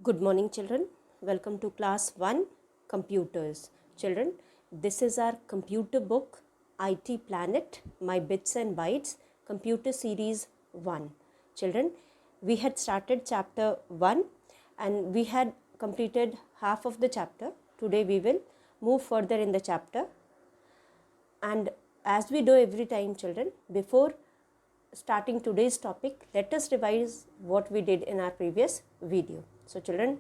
Good morning, children. Welcome to class 1 computers. Children, this is our computer book IT Planet My Bits and Bytes computer series 1. Children, we had started chapter 1 and we had completed half of the chapter. Today we will move further in the chapter, and as we do every time, children, before starting today's topic, let us revise what we did in our previous video. So children,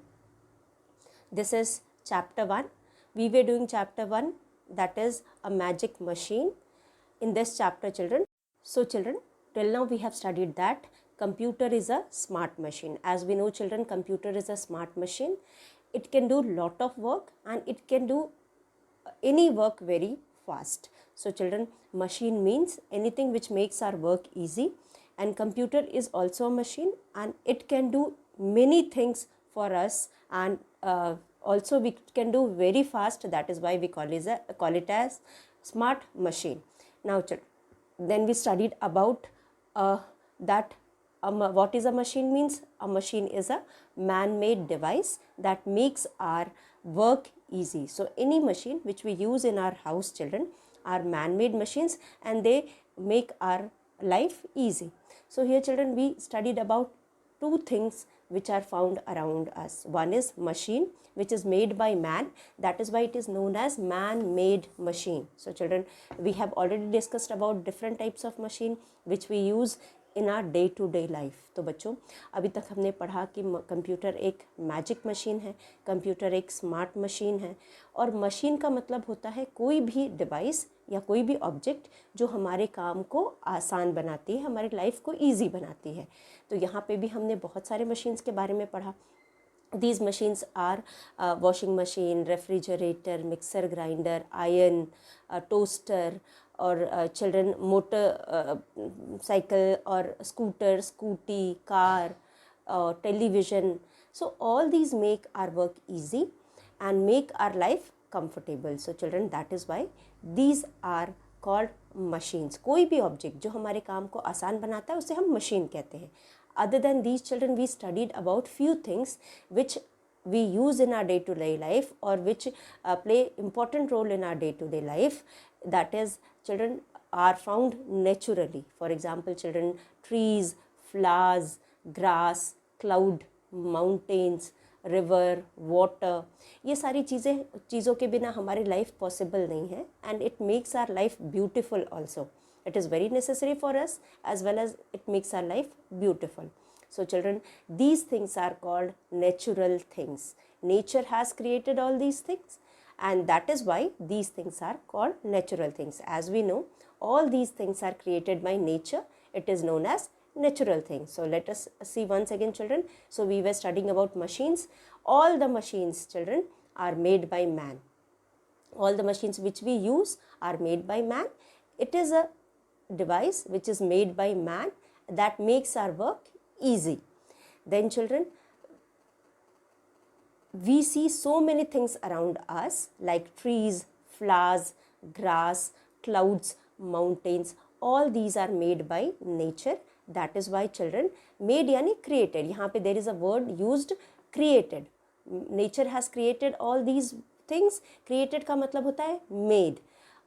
this is chapter 1. We were doing chapter 1, that is a magic machine in this chapter, children. So children, till now we have studied that computer is a smart machine. As we know, children, computer is a smart machine. It can do lot of work and it can do any work very fast. So children, machine means anything which makes our work easy, and computer is also a machine and it can do many things for us, and also we can do very fast. That is why we call it as smart machine. Now then we studied about that what is a machine means. A machine is a man-made device that makes our work easy. So any machine which we use in our house, children, are man-made machines and they make our life easy. So here, children, we studied about two things which are found around us. One is machine, which is made by man. That is why it is known as man-made machine. So children, we have already discussed about different types of machine which we use in our day to day life. तो बच्चों, अभी तक हमने पढ़ा कि computer एक magic machine है, computer एक स्मार्ट मशीन है, और मशीन का मतलब होता है कोई भी डिवाइस या कोई भी ऑब्जेक्ट जो हमारे काम को आसान बनाती है, हमारी लाइफ को ईजी बनाती है. तो यहाँ पे भी हमने बहुत सारे मशीन्स के बारे में पढ़ा. These machines are washing machine, refrigerator, mixer grinder, iron, toaster, or children motor cycle, or scooter, scooty, car, television. So all these make our work easy and make our life comfortable. So children, that is why these are called machines. कोई भी object जो हमारे काम को आसान बनाता है उसे हम मशीन कहते हैं. Other than these, children, we studied about few things which we use in our day-to-day life, or which play important role in our day-to-day life. That is, children, are found naturally. For example, children, trees, flowers, grass, cloud, mountains, river, water. ये सारी चीज़ों के बिना हमारी life possible नहीं है, and it makes our life beautiful also. It is very necessary for us, as well as it makes our life beautiful. So children, these things are called natural things. Nature has created all these things, and that is why these things are called natural things. As we know, all these things are created by nature. It is known as natural things. So let us see once again, children. So we were studying about machines. All the machines, children, are made by man. All the machines which we use are made by man. It is a device which is made by man that makes our work easy. Then children, we see so many things around us like trees, flowers, grass, clouds, mountains. All these are made by nature. That is why, children, made यानी created. यहाँ पे there is a word used, created. Nature has created all these things. Created का मतलब होता है made,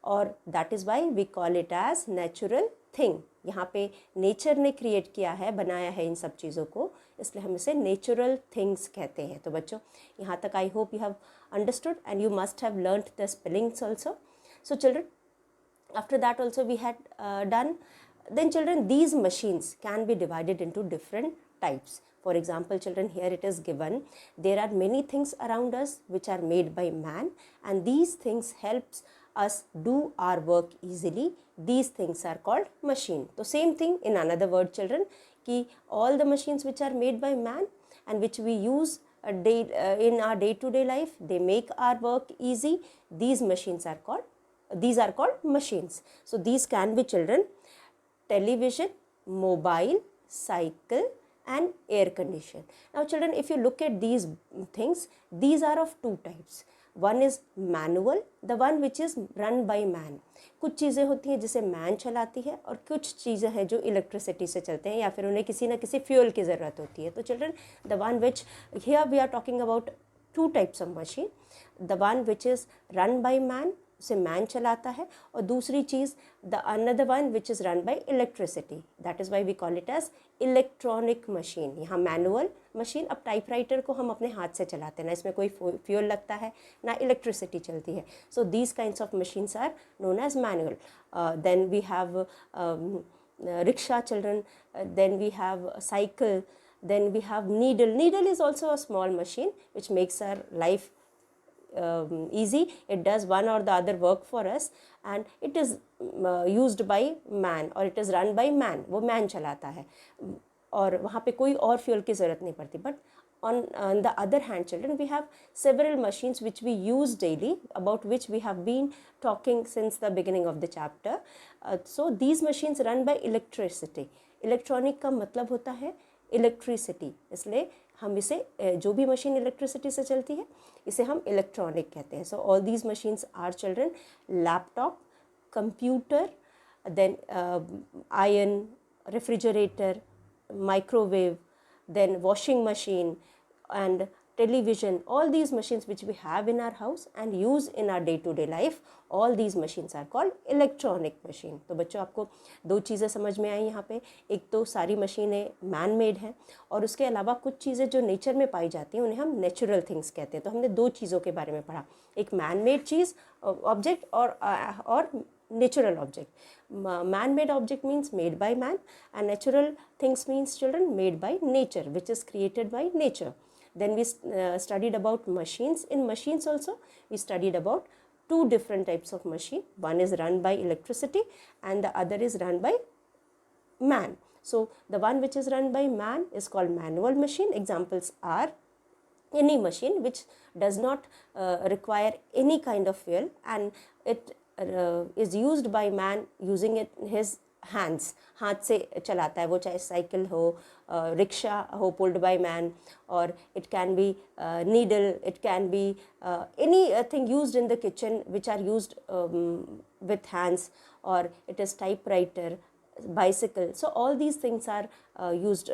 और that is why we call it as natural thing. यहाँ पे नेचर ने क्रिएट किया है, बनाया है इन सब चीज़ों को, इसलिए हम इसे नेचुरल थिंग्स कहते हैं. तो बच्चों, यहाँ तक I hope you have understood and you must have learned the spellings also. So children, after that also we had done. Then children, these machines can be divided into different types. For example, children, here it is given, there are many things around us which are made by man, and these things helps us do our work easily. These things are called machine. So same thing in another word, children, कि all the machines which are made by man and which we use in our day-to-day life, they make our work easy. These are called machines. So these can be, children, television, mobile, cycle, and air condition. Now children, if you look at these things, these are of two types. One is manual, the one which is run by man. कुछ चीज़ें होती हैं जिसे man चलाती है और कुछ चीज़ें हैं जो इलेक्ट्रिसिटी से चलते हैं या फिर उन्हें किसी ना किसी फ्यूल की ज़रूरत होती है। तो children, the one which, here we are talking about two types of machine, the one which is run by man, उसे मैन चलाता है, और दूसरी चीज़ the another one which is run by electricity, that is why we call it as electronic machine. यहाँ manual machine, अब typewriter को हम अपने हाथ से चलाते हैं ना, इसमें कोई फ्यूल लगता है ना इलेक्ट्रिसिटी चलती है। So these kinds of machines are known as manual. Then we have rickshaw, children, then we have a cycle, then we have needle. Needle is also a small machine which makes our life easy. It does one or the other work for us, and it is used by man or it is run by man, वो man चलाता है और वहाँ पे कोई और fuel की ज़रूरत नहीं पड़ती. But on the other hand, children, we have several machines which we use daily, about which we have been talking since the beginning of the chapter. So these machines run by electricity. Electronic का मतलब होता है electricity, इसलिए हम इसे जो भी machine electricity से चलती है इसे हम इलेक्ट्रॉनिक कहते हैं. So all these machines are, children, laptop, computer, then iron, refrigerator, microwave, then washing machine and television. All these machines which we have in our house and use in our day-to-day life, all these machines are called electronic machine. तो बच्चों, आपको दो चीज़ें समझ में आई यहाँ पे. एक तो सारी मशीनें मैन मेड हैं और उसके अलावा कुछ चीज़ें जो नेचर में पाई जाती हैं उन्हें हम नेचुरल थिंग्स कहते हैं. तो हमने दो चीज़ों के बारे में पढ़ा, एक मैन मेड चीज़ ऑब्जेक्ट और natural object. Man-made object means made by man, and natural things means, children, made by nature, which is created by nature. Then we studied about machines. In machines also we studied about two different types of machine. One is run by electricity and the other is run by man. So the one which is run by man is called manual machine. Examples are any machine which does not require any kind of fuel, and it is used by man using it his hands. हाथ से चलाता है वो, चाहे cycle हो, rickshaw हो pulled by man, और it can be needle, it can be anything used in the kitchen which are used with hands, or it is typewriter, bicycle. So all these things are used,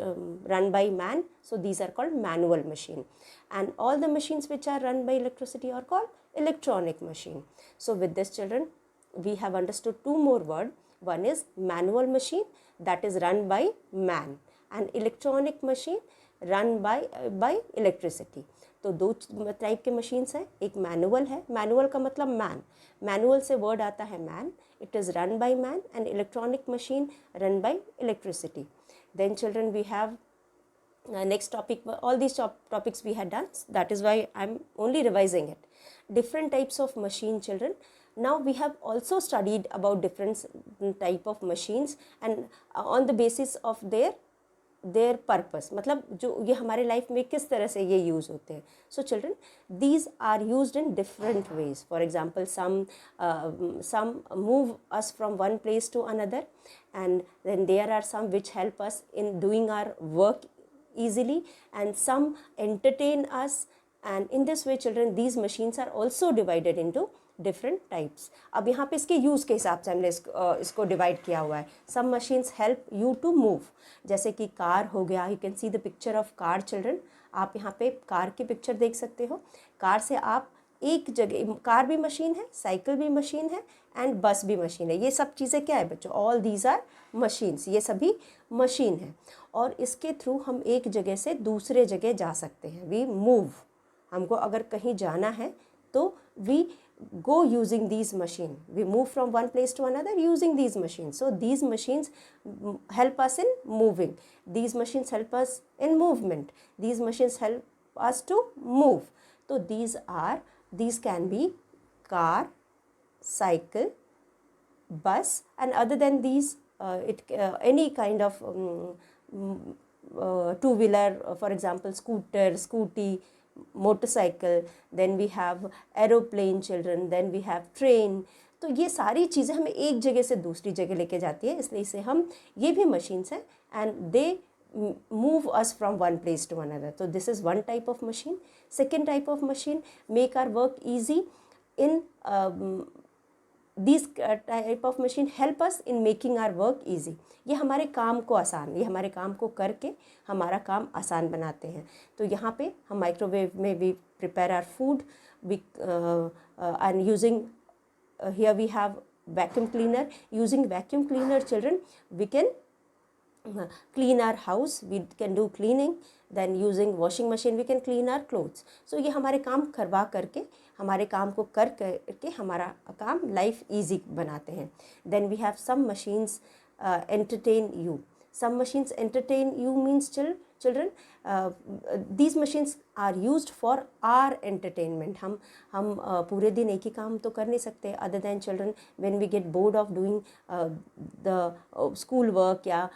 run by man. So these are called manual machine, and all the machines which are run by electricity are called electronic machine. So with this, children, we have understood two more words. One is manual machine, that is run by man, and electronic machine run by electricity. तो दो type के machines हैं, एक manual है, manual का मतलब man, manual से word आता है man, it is run by man, and electronic machine run by electricity. Then, children, we have next topic. All these topics we had done, that is why I'm only revising it. Different types of machine, children. Now we have also studied about different type of machines, and on the basis of their purpose, मतलब जो ये हमारे life में किस तरह से ये use होते हैं. So children, these are used in different ways. For example, some move us from one place to another, and then there are some which help us in doing our work easily, and some entertain us. And in this way, children, these machines are also divided into different types. अब यहाँ पे इसके use के हिसाब से हमने इसको divide किया हुआ है. Some machines help you to move, जैसे कि कार हो गया. You can see the picture of car, children. आप यहाँ पे कार की पिक्चर देख सकते हो. कार से आप एक जगह, कार भी मशीन है, साइकिल भी मशीन है, एंड बस भी मशीन है. ये सब चीज़ें क्या है बच्चों? All these are machines. ये सभी मशीन है, और इसके थ्रू हम एक जगह से दूसरे जगह जा सकते हैं. We move. हमको अगर कहीं जाना है तो we go using these machine. We move from one place to another using these machines. So these machines help us in moving. These machines help us in movement. These machines help us to move. So these can be car, cycle, bus, and other than these, any kind of two-wheeler, for example, scooter, scooty, motorcycle. Then we have aeroplane, children. Then we have train. तो ये सारी चीज़ें हमें एक जगह से दूसरी जगह लेके जाती है, इसलिए इसे हम, ये भी मशीन्स हैं, and they move us from one place to another. So this is one type of machine. Second type of machine make our work easy. In these type of machine help us in making our work easy. ये हमारे काम को आसान, ये हमारे काम को करके हमारा काम आसान बनाते हैं. तो यहाँ पे हम माइक्रोवेव में we prepare our food, we and using here we have vacuum cleaner. Using vacuum cleaner, children, we can clean our house, we can do cleaning. Then using washing machine we can clean our clothes. So ये हमारे काम करवा करके, हमारे काम को कर करके हमारा काम लाइफ ईजी बनाते हैं. Then we have some machines entertain you. Some machines entertain you means children, these machines are used for our entertainment. हम पूरे दिन एक ही काम तो कर नहीं सकते. Other than children, when we get bored of doing the school work या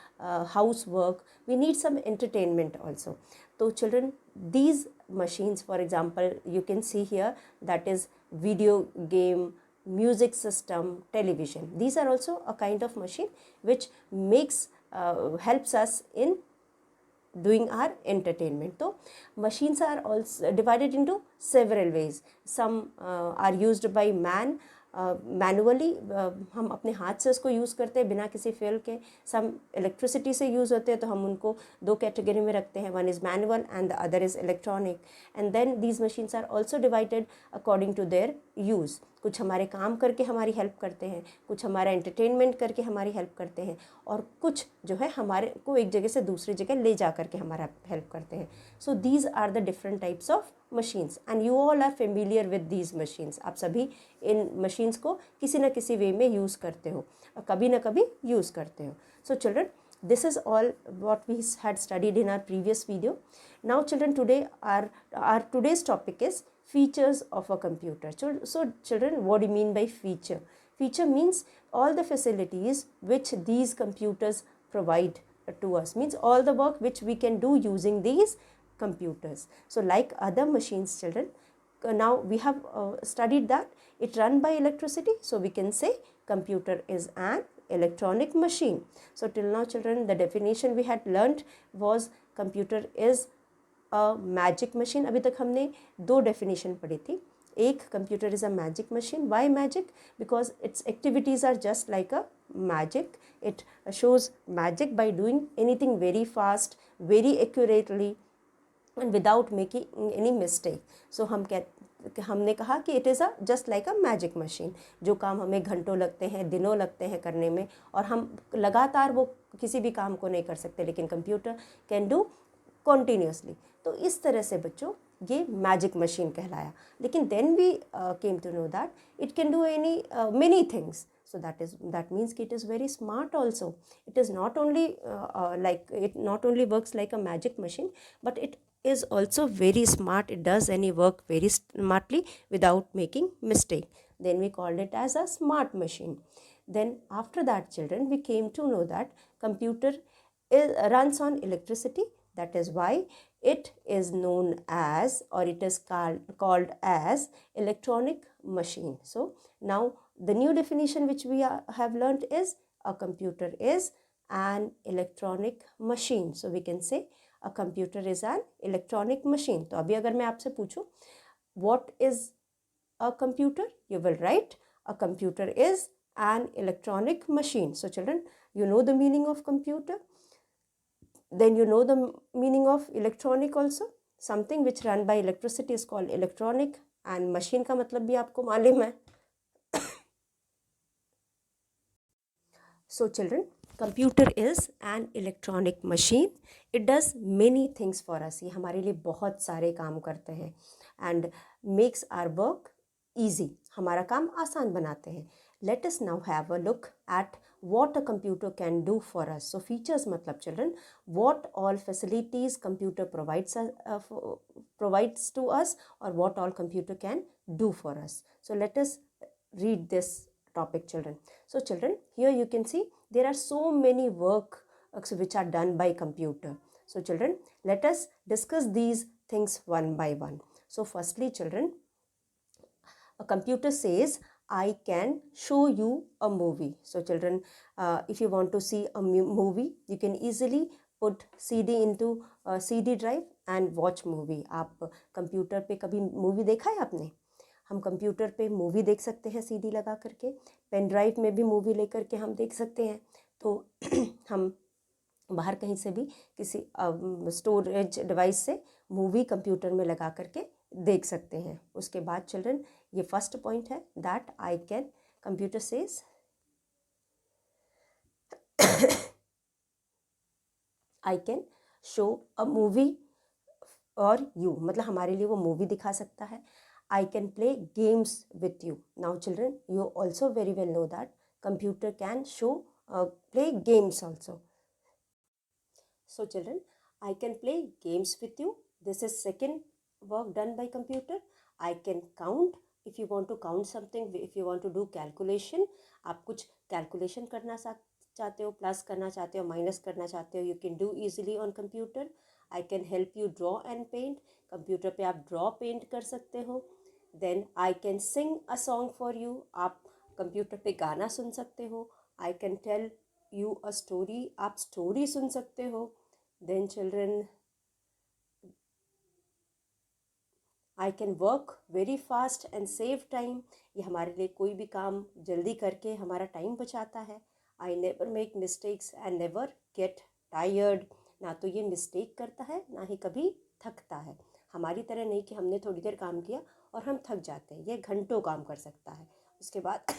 house work, we need some entertainment also. So children, these machines, for example, you can see here, that is video game, music system, television. These are also a kind of machine which makes helps us in doing our entertainment. So machines are also divided into several ways. Some are used by man manually, हम अपने हाथ से उसको use करते हैं बिना किसी fuel के. सम इलेक्ट्रिसिटी से यूज़ होते हैं, तो हम उनको दो कैटेगरी में रखते हैं. One is manual and the other is electronic. And then these machines are also divided according to their use. कुछ हमारे काम करके हमारी हेल्प करते हैं, कुछ हमारा एंटरटेनमेंट करके हमारी हेल्प करते हैं, और कुछ जो है हमारे को एक जगह से दूसरी जगह ले जा करके हमारा हेल्प करते हैं. So these are the different types of machines and you all are familiar with these machines. आप सभी इन मशीन्स को किसी न किसी वे में यूज़ करते हो, कभी ना कभी यूज़ करते हो. So children, this is all what we had studied in our previous video. Now children, today our today's topic is features of a computer. So children, what do you mean by feature? Feature means all the facilities which these computers provide to us, means all the work which we can do using these computers. So like other machines, children, now we have studied that it run by electricity, so we can say computer is an electronic machine. So till now children, the definition we had learnt was computer is a magic machine. अभी तक हमने दो definition पढ़ी थी. एक, computer is a magic machine. Why magic? Because its activities are just like a magic. It shows magic by doing anything very fast, very accurately and without making any mistake. So हमने कहा कि it is a just like a magic machine. जो काम हमें घंटों लगते हैं, दिनों लगते हैं करने में, और हम लगातार वो किसी भी काम को नहीं कर सकते, लेकिन कंप्यूटर कैन डू कॉन्टीन्यूसली. तो इस तरह से बच्चों ये मैजिक मशीन कहलाया. लेकिन then we came to know that it can do any many things. So that means it is very smart also. It is not only not only works like a magic machine, but it is also very smart. It does any work very smartly without making mistake. Then we called it as a smart machine. Then after that children, we came to know that computer runs on electricity. That is why it is known as, or it is called as electronic machine. So now the new definition which we have learnt is a computer is an electronic machine. So we can say a computer is an electronic machine. तो अभी अगर मैं आपसे पूछूं what is a computer, you will write a computer is an electronic machine. So children, you know the meaning of computer. Then you know the meaning of electronic also. Something which run by electricity is called electronic, and machine का मतलब भी आपको मालूम है. So children, computer is an electronic machine. It does many things for us. ये हमारे लिए बहुत सारे काम करते हैं and makes our work easy. हमारा काम आसान बनाते हैं. Let us now have a look at what a computer can do for us. So features मतलब children, what all facilities computer provides to us, or what all computer can do for us. So let us read this topic children. So children, here you can see there are so many work which are done by computer. So children, let us discuss these things one by one. So firstly children, a computer says I can show you a movie. So children, if you want to see a movie, you can easily put CD into CD drive and watch movie. आप computer पे कभी movie देखा है आपने? हम computer पे movie देख सकते हैं CD लगा करके, पेन ड्राइव में भी मूवी लेकर के हम देख सकते हैं। तो हम बाहर कहीं से भी किसी स्टोरेज डिवाइस से मूवी कंप्यूटर में लगा करके देख सकते हैं। उसके बाद चिल्ड्रन, ये फर्स्ट पॉइंट है that I can, computer says I can show a movie और यू, मतलब हमारे लिए वो मूवी दिखा सकता है। I can play games with you. Now children, you also very well know that computer can show play games also. So children, I can play games with you. This is second work done by computer. I can count. If you want to count something, if you want to do calculation, आप कुछ calculation करना चाहते हो, plus करना चाहते हो, minus करना चाहते हो, you can do easily on computer. I can help you draw and paint. Computer पे आप draw paint कर सकते हो. Then I can sing a song for you. आप कंप्यूटर पे गाना सुन सकते हो. I can tell you a story. आप स्टोरी सुन सकते हो. Then children, I can work very fast and save time. ये हमारे लिए कोई भी काम जल्दी करके हमारा टाइम बचाता है. I never make mistakes and never get tired. ना तो ये मिस्टेक करता है, ना ही कभी थकता है. हमारी तरह नहीं कि हमने थोड़ी देर काम किया और हम थक जाते हैं. ये घंटों काम कर सकता है. उसके बाद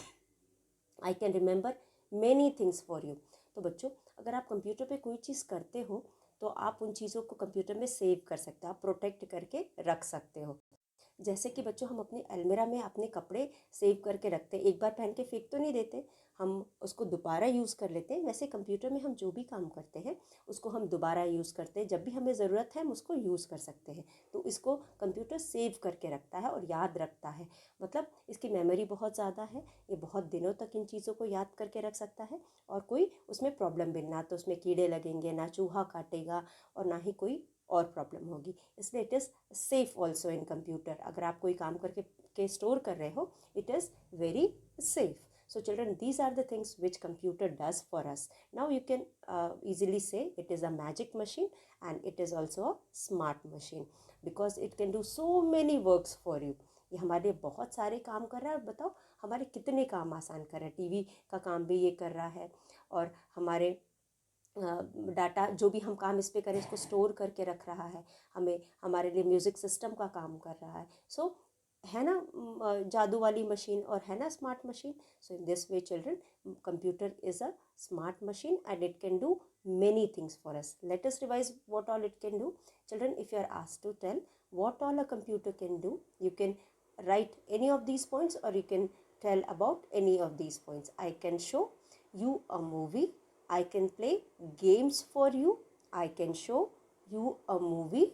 I can remember many things for you. तो बच्चों, अगर आप कंप्यूटर पे कोई चीज़ करते हो तो आप उन चीज़ों को कंप्यूटर में सेव कर सकते हो, आप प्रोटेक्ट करके रख सकते हो. जैसे कि बच्चों, हम अपनी अलमीरा में अपने कपड़े सेव करके रखते हैं, एक बार पहन के फेंक तो नहीं देते, हम उसको दोबारा यूज़ कर लेते हैं. वैसे कंप्यूटर में हम जो भी काम करते हैं उसको हम दोबारा यूज़ करते हैं. जब भी हमें ज़रूरत है हम उसको यूज़ कर सकते हैं. तो इसको कंप्यूटर सेव करके रखता है और याद रखता है. मतलब इसकी मेमोरी बहुत ज़्यादा है. ये बहुत दिनों तक इन चीज़ों को याद करके रख सकता है और कोई उसमें प्रॉब्लम भी ना तो उसमें कीड़े लगेंगे, ना चूहा काटेगा और ना ही कोई और प्रॉब्लम होगी. इसलिए it is safe also in computer. अगर आप कोई काम करके स्टोर कर रहे हो, it is very safe. So children, these are the things which computer does for us. Now you can easily say it is a magic machine and it is also a smart machine because it can do so many works for you. ये हमारे बहुत सारे काम कर रहा है. बताओ हमारे कितने काम आसान कर रहा है. टीवी का काम भी ये कर रहा है और हमारे डाटा जो भी हम काम इस पे करें इसको स्टोर करके रख रहा है. हमें हमारे लिए म्यूज़िक सिस्टम का काम कर रहा है. सो है ना जादू वाली मशीन और है ना smart machine. So in this way children, computer is a smart machine and it can do many things for us. Let us revise what all it can do. Children, if you are asked to tell what all a computer can do, you can write any of these points or you can tell about any of these points. I can show you a movie. I can play games for you. I can show you a movie.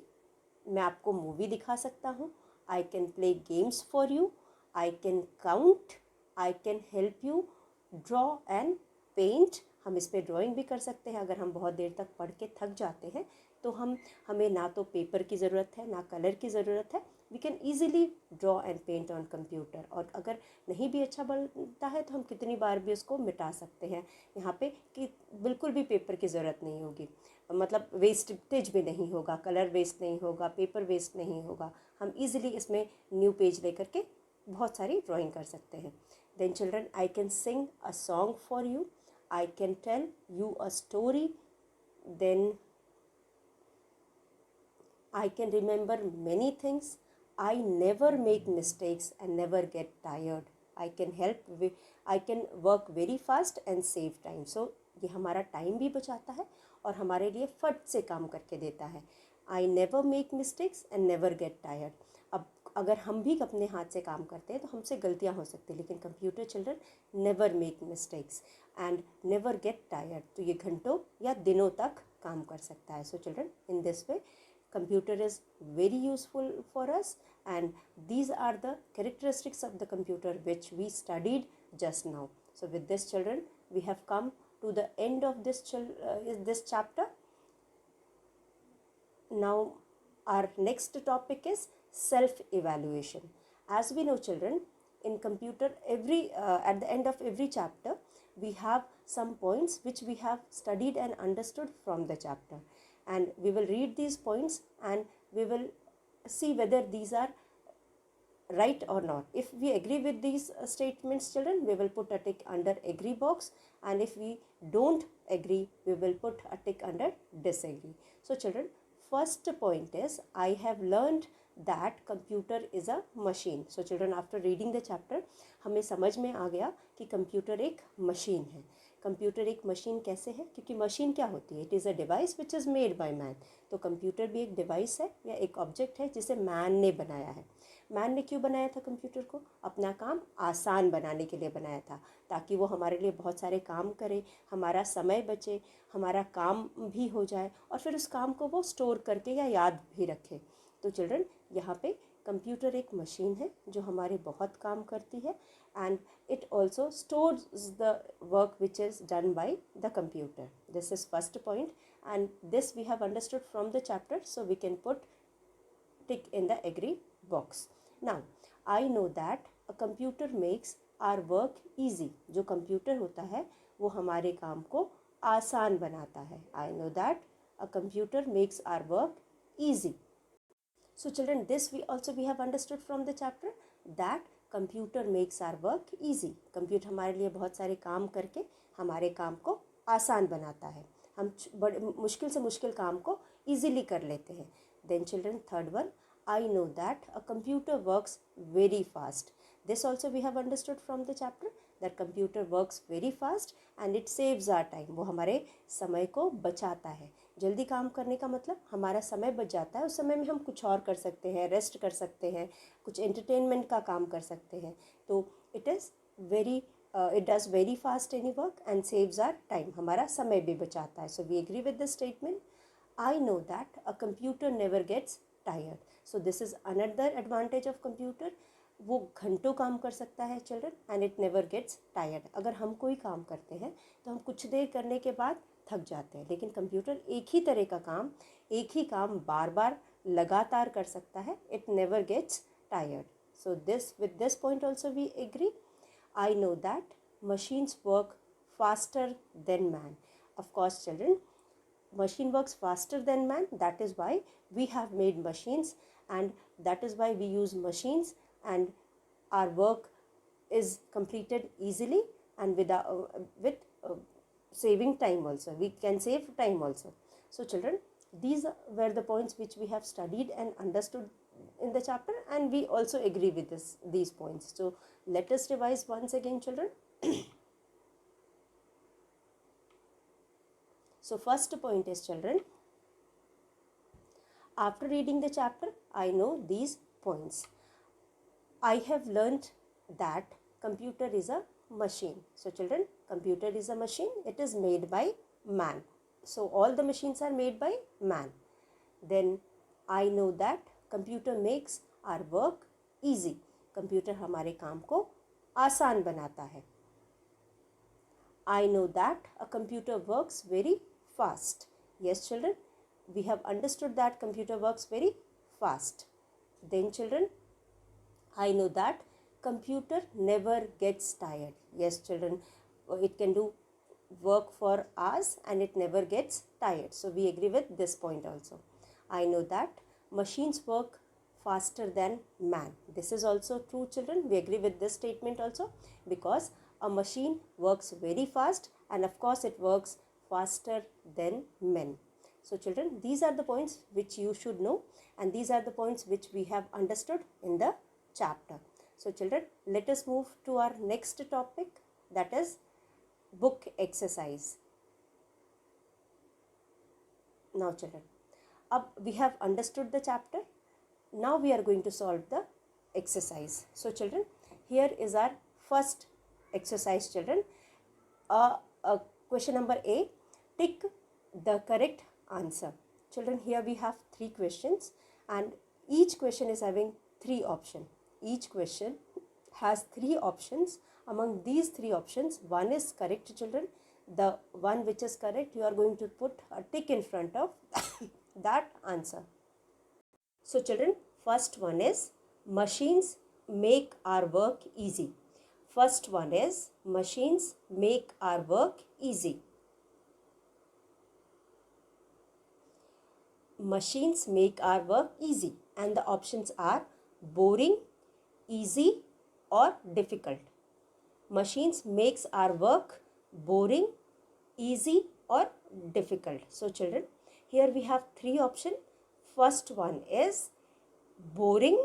मैं आपको movie दिखा सकता हूँ. I can play games for you. I can count. I can help you draw and paint. हम इस पर drawing भी कर सकते हैं. अगर हम बहुत देर तक पढ़ के थक जाते हैं तो हमें ना तो पेपर की ज़रूरत है ना कलर की ज़रूरत है. We can easily draw and paint on computer. और अगर नहीं भी अच्छा बनता है तो हम कितनी बार भी उसको मिटा सकते हैं. यहाँ पे कि बिल्कुल भी पेपर की ज़रूरत नहीं होगी. मतलब वेस्टेज भी नहीं होगा, कलर वेस्ट नहीं होगा, पेपर वेस्ट नहीं होगा. हम इजीली इसमें न्यू पेज लेकर के बहुत सारी ड्राइंग कर सकते हैं. Then children, I can sing a song for you. I can tell you a story. Then I can remember many things. I never make mistakes and never get tired. I can work very fast and save time. So ये हमारा time भी बचाता है और हमारे लिए फट से काम करके देता है. I never make mistakes and never get tired. अब अगर हम भी अपने हाथ से काम करते हैं तो हमसे गलतियां हो सकती हैं, लेकिन computer children never make mistakes and never get tired. तो ये घंटों या दिनों तक काम कर सकता है. So children, in this way computer is very useful for us, and these are the characteristics of the computer which we studied just now. So with this children, we have come to the end of this chapter. Now our next topic is self evaluation. As we know children, in computer at the end of every chapter we have some points which we have studied and understood from the chapter. and we will read these points and we will see whether these are right or not. If we agree with these statements, children, we will put a tick under agree box, and if we don't agree, we will put a tick under disagree. So children, first point is I have learned that computer is a machine. So children, after reading the chapter हमें समझ में आ गया कि computer एक machine है. Computer एक machine कैसे है? क्योंकि मशीन क्या होती है? It is a device which is made by man. तो कंप्यूटर भी एक डिवाइस है या एक ऑब्जेक्ट है जिसे मैन ने बनाया है. मैन ने क्यों बनाया था कंप्यूटर को? अपना काम आसान बनाने के लिए बनाया था, ताकि वो हमारे लिए बहुत सारे काम करे, हमारा समय बचे, हमारा काम भी हो जाए और फिर उस काम को वो स्टोर करके या याद भी रखे. तो चिल्ड्रन, यहाँ पे कंप्यूटर एक मशीन है जो हमारे बहुत काम करती है, and it also stores the work which is done by the computer. This is first point, and this we have understood from the chapter, so we can put tick in the agree box. Now I know that a computer makes our work easy. जो computer होता है वो हमारे काम को आसान बनाता है. I know that a computer makes our work easy. So children, this we have understood from the chapter that computer makes are work easy. Computer हमारे लिए बहुत सारे काम करके हमारे काम को आसान बनाता है. हम बड़े मुश्किल से मुश्किल काम को ईजीली कर लेते हैं. Then children, third one, I know that a computer works very fast. This also we have understood from the chapter that computer works very fast and it saves our time. वो हमारे समय को बचाता है. जल्दी काम करने का मतलब हमारा समय बच जाता है. उस समय में हम कुछ और कर सकते हैं, रेस्ट कर सकते हैं, कुछ एंटरटेनमेंट का काम कर सकते हैं. तो it does very fast any work and saves our time. हमारा समय भी बचाता है. So we agree with the statement. I know that a computer never gets tired. So this is another advantage of computer. वो घंटों काम कर सकता है children, and it never gets tired. अगर हम कोई काम करते हैं तो हम कुछ देर करने के बाद थक जाते हैं, लेकिन कंप्यूटर एक ही तरह का काम, एक ही काम बार बार लगातार कर सकता है. It never gets tired. So with this point also we agree. I know that machines work faster than man. Of course children, machine works faster than man. That is why we have made machines, and that is why we use machines, and our work is completed easily and with saving time also. We can save time also. So children, these were the points which we have studied and understood in the chapter, and we also agree with these points. So let us revise once again, children. So first point is, children, after reading the chapter, I know these points. I have learnt that computer is a machine. So children, computer is a machine. It is made by man. So all the machines are made by man. Then I know that computer makes our work easy. Computer हमारे काम को आसान बनाता है. I know that a computer works very fast. Yes children, we have understood that computer works very fast. Then children, I know that computer never gets tired. Yes children, it can do work for hours and it never gets tired. So we agree with this point also. I know that machines work faster than man. This is also true children. We agree with this statement also, because a machine works very fast, and of course it works faster than men. So children, these are the points which you should know, and these are the points which we have understood in the chapter. So children, let us move to our next topic, that is book exercise. Now children, we have understood the chapter. Now we are going to solve the exercise. So children, here is our first exercise children. Question number A, tick the correct answer. Children, here we have 3 questions, and each question is having 3 options. Each question has 3 options. Among these 3 options, one is correct children. The one which is correct, you are going to put a tick in front of that answer. So children, first one is machines make our work easy. First one is machines make our work easy. machines make our work easy, and the options are boring, easy or difficult. Machines makes our work boring, easy or difficult. So children, here we have three options. First one is boring,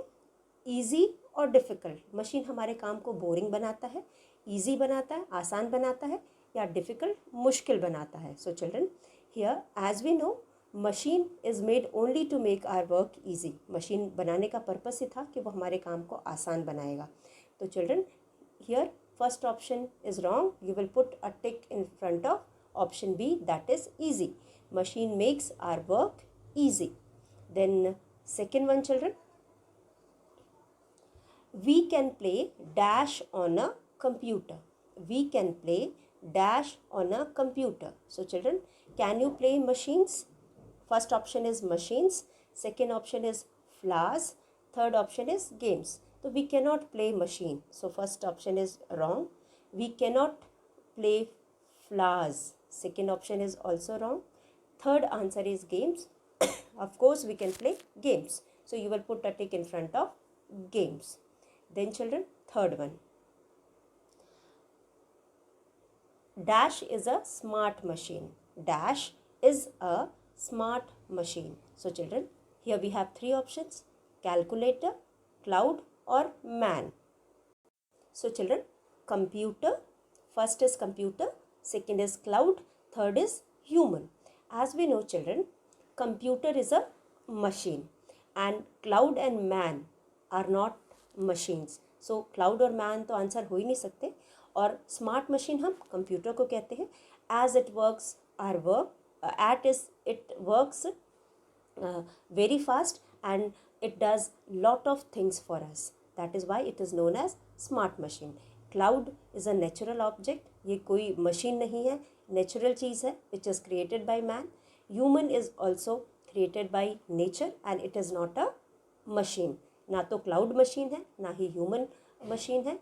easy और difficult. Machine हमारे काम को boring बनाता है, easy बनाता है, आसान बनाता है, या डिफ़िकल्ट मुश्किल बनाता है. So children, here as we know, machine is made only to make our work easy. Machine बनाने का पर्पस ही था कि वो हमारे काम को आसान बनाएगा. तो children, here first option is wrong. You will put a tick in front of option B, that is easy. Machine makes our work easy. Then second one, children, we can play dash on a computer. We can play dash on a computer. So children, can you play machines? First option is machines, second option is flowers, third option is games. So we cannot play machine, so first option is wrong. We cannot play flowers, second option is also wrong. Third answer is games. Of course we can play games, so you will put a tick in front of games. Then children, third one, dash is a smart machine. Dash is a smart machine. So children, here we have three options: calculator, cloud or man. So children, computer, first is computer, second is cloud, third is human. As we know children, computer is a machine and cloud and man are not machines. So cloud और man तो answer हो ही नहीं सकते. और smart machine हम computer को कहते हैं. as it works our work, it works very fast and it does lot of things for us. that is why it is known as smart machine. cloud is a natural object. ये कोई machine नहीं है, natural चीज़ है, which is created by man. Human is also created by nature and it is not a machine. ना तो cloud machine है, ना ही human machine है,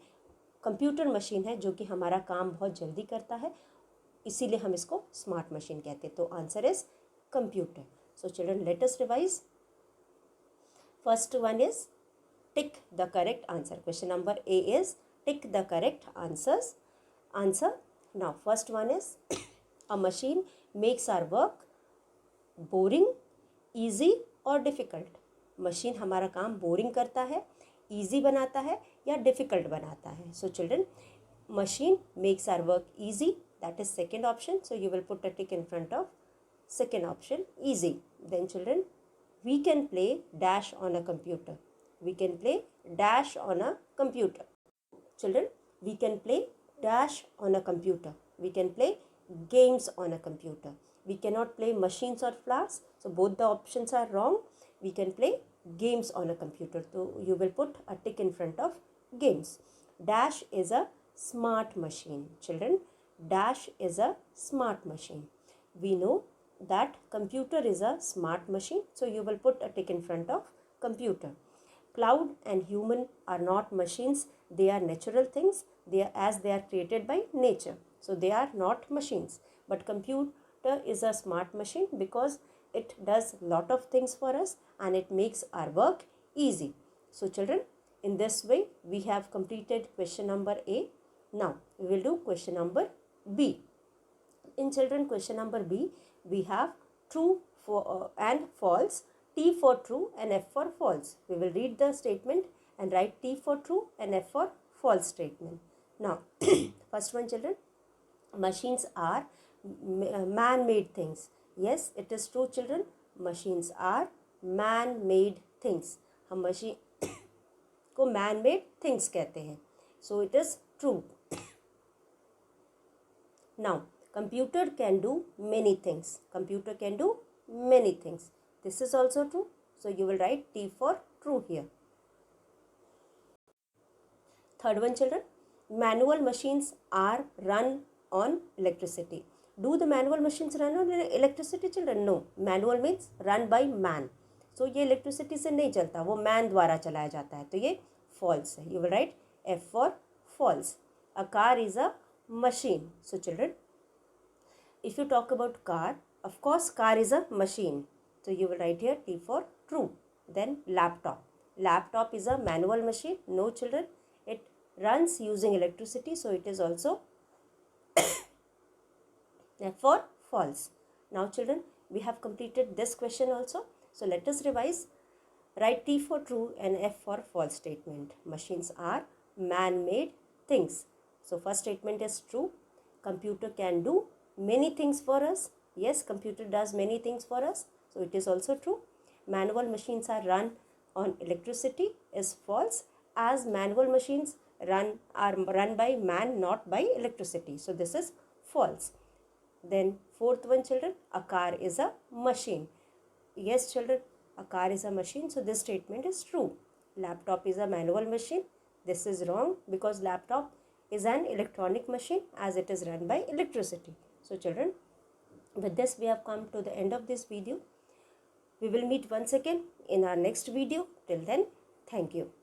कंप्यूटर मशीन है जो कि हमारा काम बहुत जल्दी करता है, इसीलिए हम इसको स्मार्ट मशीन कहते हैं. तो answer is computer. So children, let us revise. First one is tick the correct answer. Question number A is tick the correct answer. Now first one is a machine makes our work boring, easy और difficult. Machine हमारा काम boring करता है, easy बनाता है या difficult बनाता है. So children, machine makes our work easy, that is second option. So you will put a tick in front of second option, easy. Then children, we can play dash on a computer. We can play dash on a computer. Children, we can play dash on a computer. We can play games on a computer. We cannot play machines or flowers. So both the options are wrong. We can play games on a computer. So you will put a tick in front of games. Dash is a smart machine. Children, dash is a smart machine. We know that computer is a smart machine. So you will put a tick in front of computer. Cloud and human are not machines. They are natural things. They are created by nature. So they are not machines. But computer is a smart machine because it does lot of things for us and it makes our work easy. So children, in this way we have completed question number A. Now we will do question number B. In children, question number B, we have true and false. T for true and F for false. We will read the statement and write T for true and F for false statement. Now, first one children, machines are man-made things. Yes, it is true children. Machines are man-made things. हम machine को man-made things कहते हैं. So it is true. Now, computer can do many things. Computer can do many things. This is also true. So you will write T for true here. Third one children, manual machines are run on electricity. Do the manual machines run on electricity children? No. Manual means run by man. So ये electricity से नहीं चलता, वो man द्वारा चलाया जाता है. तो ये false है. You will write F for false. A car is a machine. So children, if you talk about car, of course car is a machine. So you will write here T for true. Then laptop. Laptop is a manual machine. No children. It runs using electricity. So it is also for false. Now children, we have completed this question also. So let us revise. Write T for true and F for false statement. Machines are man-made things. So first statement is true. Computer can do many things for us. Yes, computer does many things for us. So it is also true. Manual machines are run on electricity is false, as manual machines are run by man, not by electricity. So this is false. Then fourth one children, a car is a machine. Yes children, a car is a machine. So this statement is true. Laptop is a manual machine. This is wrong because laptop is an electronic machine as it is run by electricity. So children, with this we have come to the end of this video. We will meet once again in our next video. Till then, thank you.